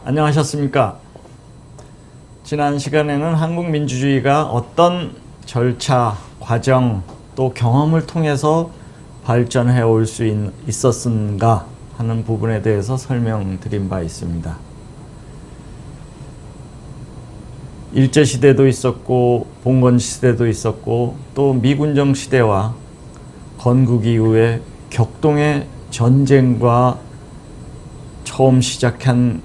안녕하셨습니까? 지난 시간에는 한국 민주주의가 어떤 절차, 과정, 또 경험을 통해서 발전해 올 수 있었는가 하는 부분에 대해서 설명드린 바 있습니다. 일제시대도 있었고 봉건시대도 있었고 또 미군정 시대와 건국 이후에 격동의 전쟁과 처음 시작한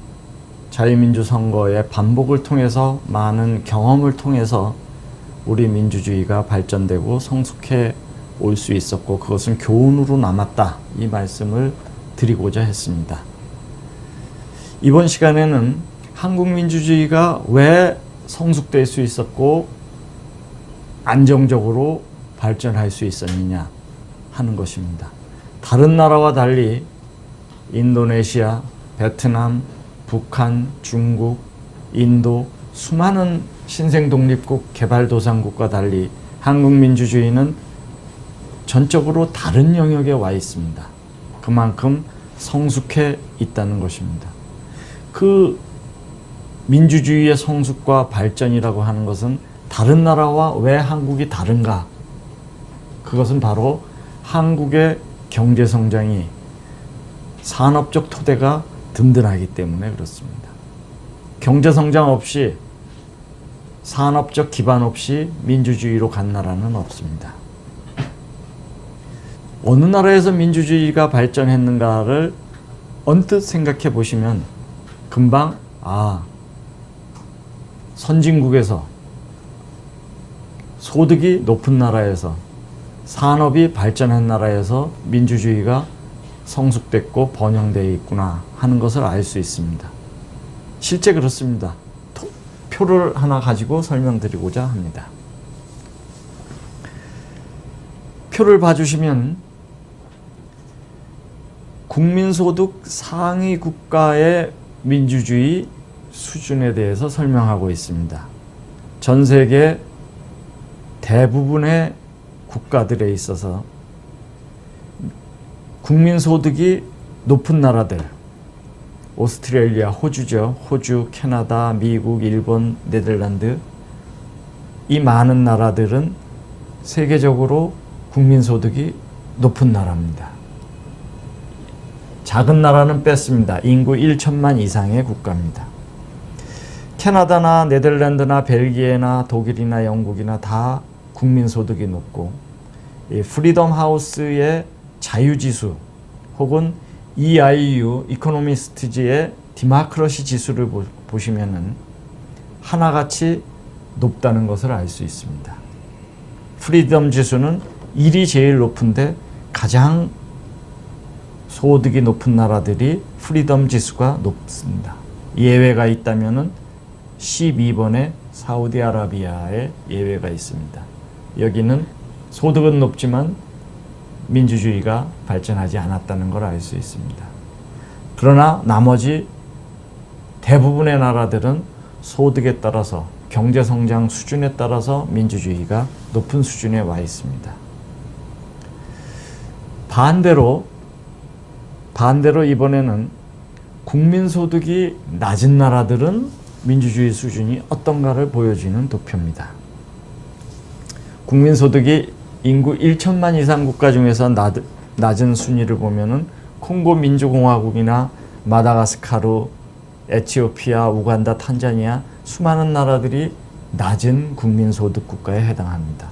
자유민주 선거의 반복을 통해서 많은 경험을 통해서 우리 민주주의가 발전되고 성숙해 올 수 있었고 그것은 교훈으로 남았다, 이 말씀을 드리고자 했습니다. 이번 시간에는 한국 민주주의가 왜 성숙될 수 있었고 안정적으로 발전할 수 있었느냐 하는 것입니다. 다른 나라와 달리 인도네시아, 베트남, 북한, 중국, 인도 수많은 신생독립국, 개발도상국과 달리 한국 민주주의는 전적으로 다른 영역에 와 있습니다. 그만큼 성숙해 있다는 것입니다. 그 민주주의의 성숙과 발전이라고 하는 것은 다른 나라와 왜 한국이 다른가? 그것은 바로 한국의 경제성장이 산업적 토대가 든든하기 때문에 그렇습니다. 경제성장 없이, 산업적 기반 없이 민주주의로 간 나라는 없습니다. 어느 나라에서 민주주의가 발전했는가를 언뜻 생각해 보시면 금방 선진국에서, 소득이 높은 나라에서, 산업이 발전한 나라에서 민주주의가 성숙됐고 번영되어 있구나 하는 것을 알 수 있습니다. 실제 그렇습니다. 표를 하나 가지고 설명드리고자 합니다. 표를 봐주시면 국민소득 상위 국가의 민주주의 수준에 대해서 설명하고 있습니다. 전 세계 대부분의 국가들에 있어서 국민소득이 높은 나라들, 오스트레일리아, 호주죠. 호주, 캐나다, 미국, 일본, 네덜란드, 이 많은 나라들은 세계적으로 국민소득이 높은 나라입니다. 작은 나라는 뺐습니다. 인구 1천만 이상의 국가입니다. 캐나다나 네덜란드나 벨기에나 독일이나 영국이나 다 국민소득이 높고, 이 프리덤 하우스의 자유지수 혹은 EIU, 이코노미스트지의 디마크러시 지수를 보시면은 하나같이 높다는 것을 알 수 있습니다. 프리덤 지수는 1이 제일 높은데 가장 소득이 높은 나라들이 프리덤 지수가 높습니다. 예외가 있다면은 12번의 사우디아라비아의 예외가 있습니다. 여기는 소득은 높지만 민주주의가 발전하지 않았다는 걸 알 수 있습니다. 그러나 나머지 대부분의 나라들은 소득에 따라서, 경제성장 수준에 따라서 민주주의가 높은 수준에 와 있습니다. 반대로 이번에는 국민소득이 낮은 나라들은 민주주의 수준이 어떤가를 보여주는 도표입니다. 국민소득이 인구 1천만 이상 국가 중에서 낮은 순위를 보면은 콩고 민주공화국이나 마다가스카르, 에티오피아, 우간다, 탄자니아 수많은 나라들이 낮은 국민소득 국가에 해당합니다.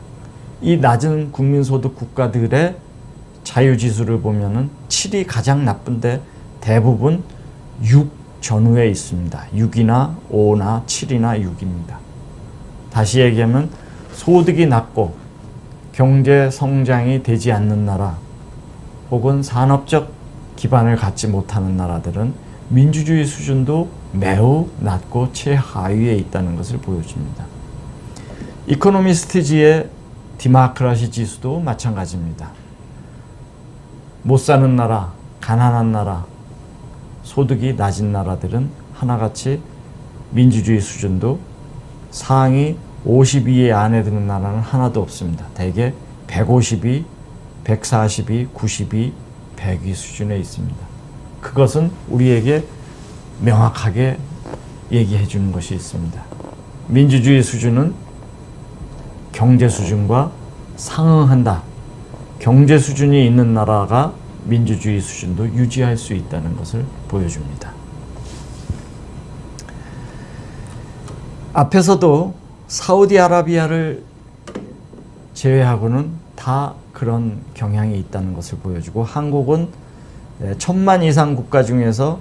이 낮은 국민소득 국가들의 자유지수를 보면은 7이 가장 나쁜데 대부분 6 전후에 있습니다. 6이나 5나 7이나 6입니다. 다시 얘기하면 소득이 낮고 경제 성장이 되지 않는 나라 혹은 산업적 기반을 갖지 못하는 나라들은 민주주의 수준도 매우 낮고 최하위에 있다는 것을 보여줍니다. 이코노미스트지의 디마크라시 지수도 마찬가지입니다. 못 사는 나라, 가난한 나라, 소득이 낮은 나라들은 하나같이 민주주의 수준도 상위 52의 안에 드는 나라는 하나도 없습니다. 대개 152, 142, 92, 102 수준에 있습니다. 그것은 우리에게 명확하게 얘기해 주는 것이 있습니다. 민주주의 수준은 경제 수준과 상응한다. 경제 수준이 있는 나라가 민주주의 수준도 유지할 수 있다는 것을 보여줍니다. 앞에서도 사우디아라비아를 제외하고는 다 그런 경향이 있다는 것을 보여주고, 한국은 1000만 이상 국가 중에서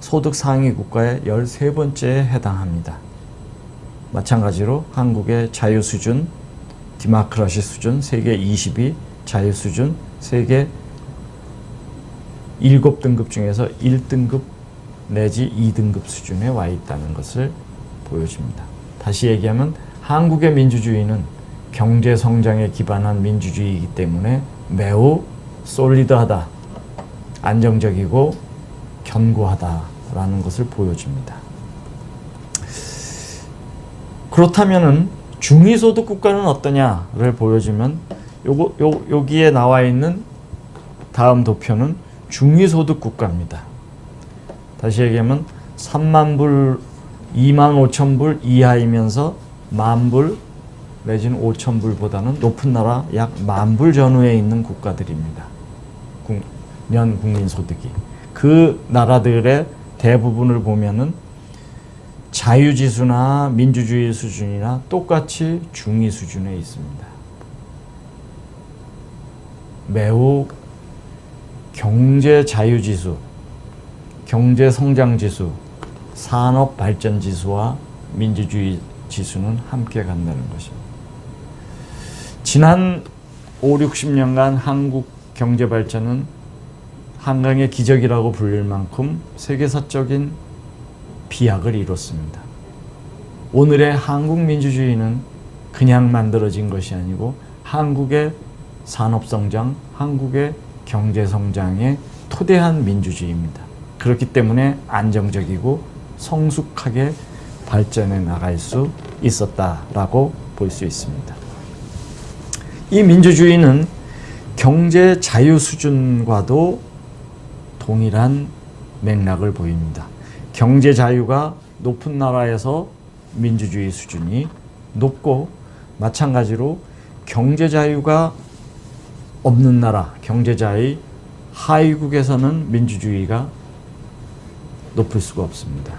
소득 상위 국가의 13번째에 해당합니다. 마찬가지로 한국의 자유 수준, 디모크라시 수준 세계 20위, 자유 수준 세계 7등급 중에서 1등급 내지 2등급 수준에 와 있다는 것을 보여줍니다. 다시 얘기하면 한국의 민주주의는 경제 성장에 기반한 민주주의이기 때문에 매우 솔리드하다, 안정적이고 견고하다라는 것을 보여줍니다. 그렇다면은 중위소득 국가는 어떠냐를 보여주면 여기에 나와 있는 다음 도표는 중위소득 국가입니다. 다시 얘기하면 3만 불, 2만 5천 불 이하이면서 만 불 내지는 5천 불보다는 높은 나라 약 10,000불 전후에 있는 국가들입니다. 년 국민소득이. 그 나라들의 대부분을 보면은 자유지수나 민주주의 수준이나 똑같이 중위 수준에 있습니다. 매우 경제 자유지수, 경제 성장지수, 산업 발전지수와 민주주의 지수는 함께 간다는 것입니다. 지난 50-60년간 한국 경제 발전은 한강의 기적이라고 불릴 만큼 세계사적인 비약을 이뤘습니다. 오늘의 한국 민주주의는 그냥 만들어진 것이 아니고 한국의 산업성장, 한국의 경제성장에 토대한 민주주의입니다. 그렇기 때문에 안정적이고 성숙하게 발전해 나갈 수 있었다라고 볼 수 있습니다. 이 민주주의는 경제 자유 수준과도 동일한 맥락을 보입니다. 경제 자유가 높은 나라에서 민주주의 수준이 높고, 마찬가지로 경제 자유가 없는 나라, 경제자의 하위국에서는 민주주의가 높을 수가 없습니다.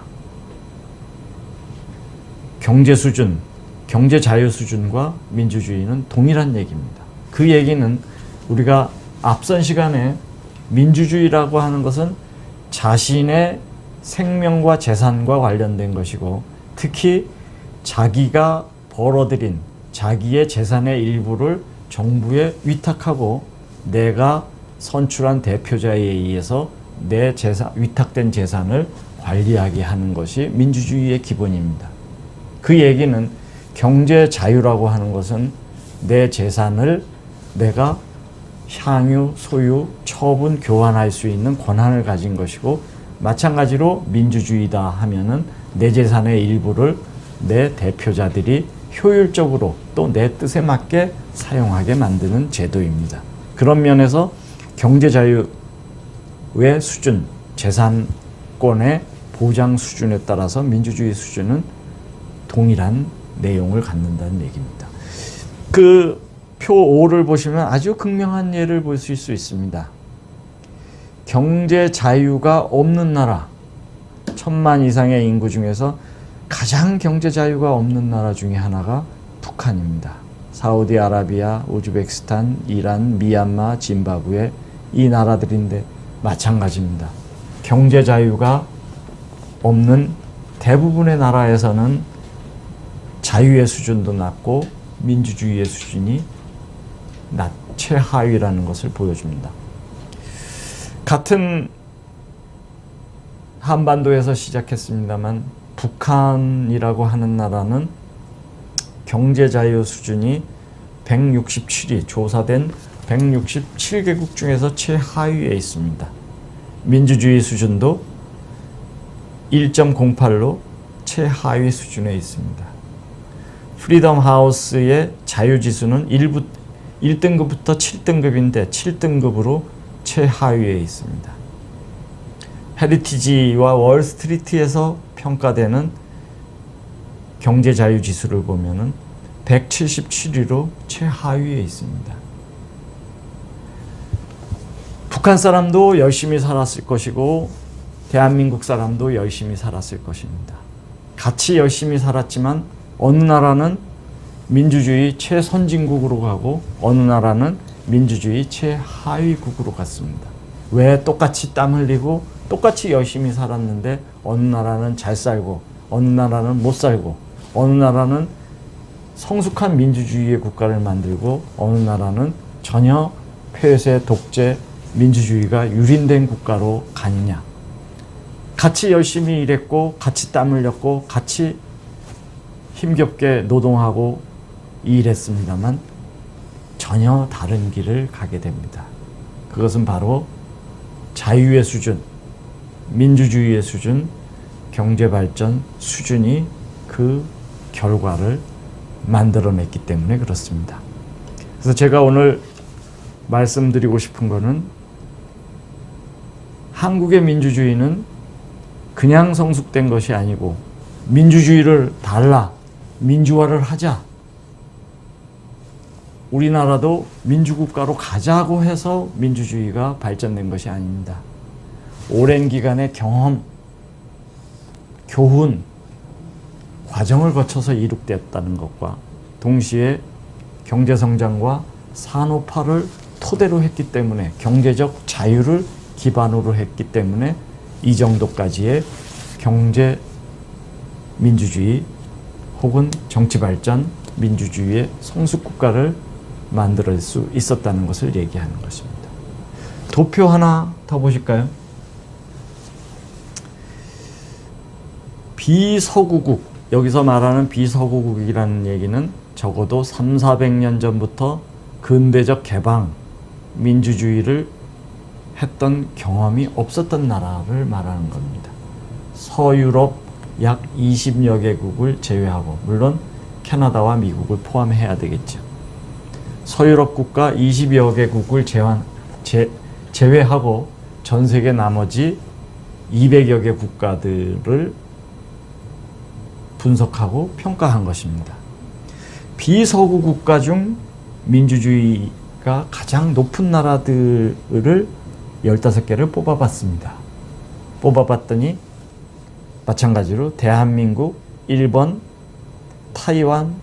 경제 수준, 경제 자유 수준과 민주주의는 동일한 얘기입니다. 그 얘기는 우리가 앞선 시간에 민주주의라고 하는 것은 자신의 생명과 재산과 관련된 것이고, 특히 자기가 벌어들인 자기의 재산의 일부를 정부에 위탁하고 내가 선출한 대표자에 의해서 내 위탁된 재산을 관리하게 하는 것이 민주주의의 기본입니다. 그 얘기는 경제 자유라고 하는 것은 내 재산을 내가 향유, 소유, 처분, 교환할 수 있는 권한을 가진 것이고, 마찬가지로 민주주의다 하면은 내 재산의 일부를 내 대표자들이 효율적으로 또 내 뜻에 맞게 사용하게 만드는 제도입니다. 그런 면에서 경제 자유의 수준, 재산권의 보장 수준에 따라서 민주주의 수준은 동일한 내용을 갖는다는 얘기입니다. 그 표 5를 보시면 아주 극명한 예를 보실 수 있습니다. 경제 자유가 없는 나라, 1000만 이상의 인구 중에서 가장 경제 자유가 없는 나라 중에 하나가 북한입니다. 사우디아라비아, 우즈베키스탄, 이란, 미얀마, 짐바브웨, 이 나라들인데 마찬가지입니다. 경제 자유가 없는 대부분의 나라에서는 자유의 수준도 낮고 민주주의의 수준이 최하위라는 것을 보여줍니다. 같은 한반도에서 시작했습니다만 북한이라고 하는 나라는 경제 자유 수준이 167위, 조사된 167개국 중에서 최하위에 있습니다. 민주주의 수준도 1.08로 최하위 수준에 있습니다. 프리덤 하우스의 자유지수는 1등급부터 7등급인데 7등급으로 최하위에 있습니다. 헤리티지와 월스트리트에서 평가되는 경제자유지수를 보면은 177위로 최하위에 있습니다. 북한 사람도 열심히 살았을 것이고 대한민국 사람도 열심히 살았을 것입니다. 같이 열심히 살았지만 어느 나라는 민주주의 최선진국으로 가고 어느 나라는 민주주의 최하위국으로 갔습니다. 왜 똑같이 땀 흘리고 똑같이 열심히 살았는데 어느 나라는 잘 살고 어느 나라는 못 살고 어느 나라는 성숙한 민주주의의 국가를 만들고 어느 나라는 전혀 폐쇄, 독재, 민주주의가 유린된 국가로 가느냐. 같이 열심히 일했고 같이 땀 흘렸고 같이 힘겹게 노동하고 일했습니다만 전혀 다른 길을 가게 됩니다. 그것은 바로 자유의 수준, 민주주의의 수준, 경제발전 수준이 그 결과를 만들어냈기 때문에 그렇습니다. 그래서 제가 오늘 말씀드리고 싶은 거는 한국의 민주주의는 그냥 성숙된 것이 아니고 민주주의를 민주화를 하자. 우리나라도 민주국가로 가자고 해서 민주주의가 발전된 것이 아닙니다. 오랜 기간의 경험, 교훈, 과정을 거쳐서 이룩되었다는 것과 동시에 경제성장과 산업화를 토대로 했기 때문에 경제적 자유를 기반으로 했기 때문에 이 정도까지의 경제 민주주의 혹은 정치발전 민주주의의 성숙국가를 만들 수 있었다는 것을 얘기하는 것입니다. 도표 하나 더 보실까요? 비서구국, 여기서 말하는 비서구국이라는 얘기는 적어도 300~400년 전부터 근대적 개방, 민주주의를 했던 경험이 없었던 나라를 말하는 겁니다. 서유럽 약 20여 개국을 제외하고, 물론 캐나다와 미국을 포함해야 되겠죠. 서유럽 국가 20여 개국을 제외하고 전 세계 나머지 200여 개 국가들을 분석하고 평가한 것입니다. 비서구 국가 중 민주주의가 가장 높은 나라들을 15개를 뽑아봤습니다. 뽑아봤더니 마찬가지로 대한민국, 일본, 타이완,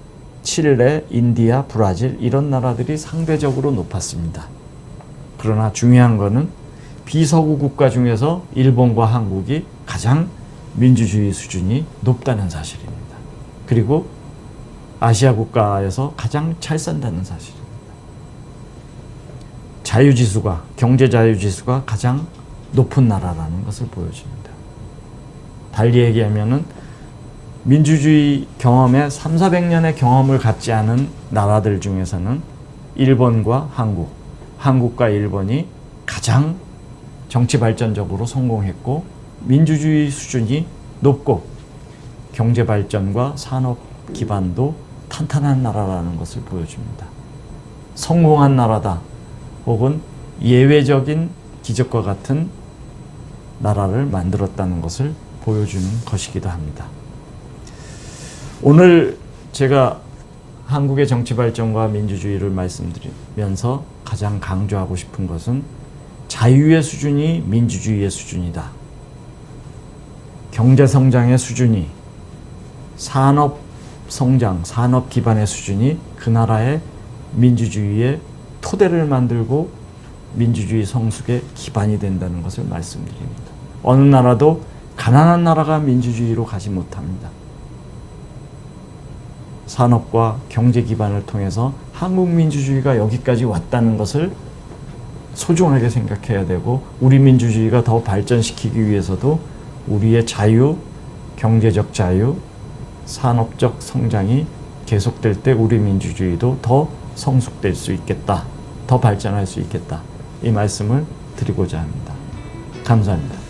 칠레, 인디아, 브라질 이런 나라들이 상대적으로 높았습니다. 그러나 중요한 것은 비서구 국가 중에서 일본과 한국이 가장 민주주의 수준이 높다는 사실입니다. 그리고 아시아 국가에서 가장 잘 산다는 사실입니다. 자유지수가, 경제자유지수가 가장 높은 나라라는 것을 보여줍니다. 달리 얘기하면은 민주주의 경험에 300~400년의 경험을 갖지 않은 나라들 중에서는 일본과 한국과 일본이 가장 정치 발전적으로 성공했고 민주주의 수준이 높고 경제 발전과 산업 기반도 탄탄한 나라라는 것을 보여줍니다. 성공한 나라다 혹은 예외적인 기적과 같은 나라를 만들었다는 것을 보여주는 것이기도 합니다. 오늘 제가 한국의 정치 발전과 민주주의를 말씀드리면서 가장 강조하고 싶은 것은 자유의 수준이 민주주의의 수준이다. 경제 성장의 수준이, 산업 성장, 산업 기반의 수준이 그 나라의 민주주의의 토대를 만들고 민주주의 성숙의 기반이 된다는 것을 말씀드립니다. 어느 나라도 가난한 나라가 민주주의로 가지 못합니다. 산업과 경제 기반을 통해서 한국 민주주의가 여기까지 왔다는 것을 소중하게 생각해야 되고, 우리 민주주의가 더 발전시키기 위해서도 우리의 자유, 경제적 자유, 산업적 성장이 계속될 때 우리 민주주의도 더 성숙될 수 있겠다, 더 발전할 수 있겠다, 이 말씀을 드리고자 합니다. 감사합니다.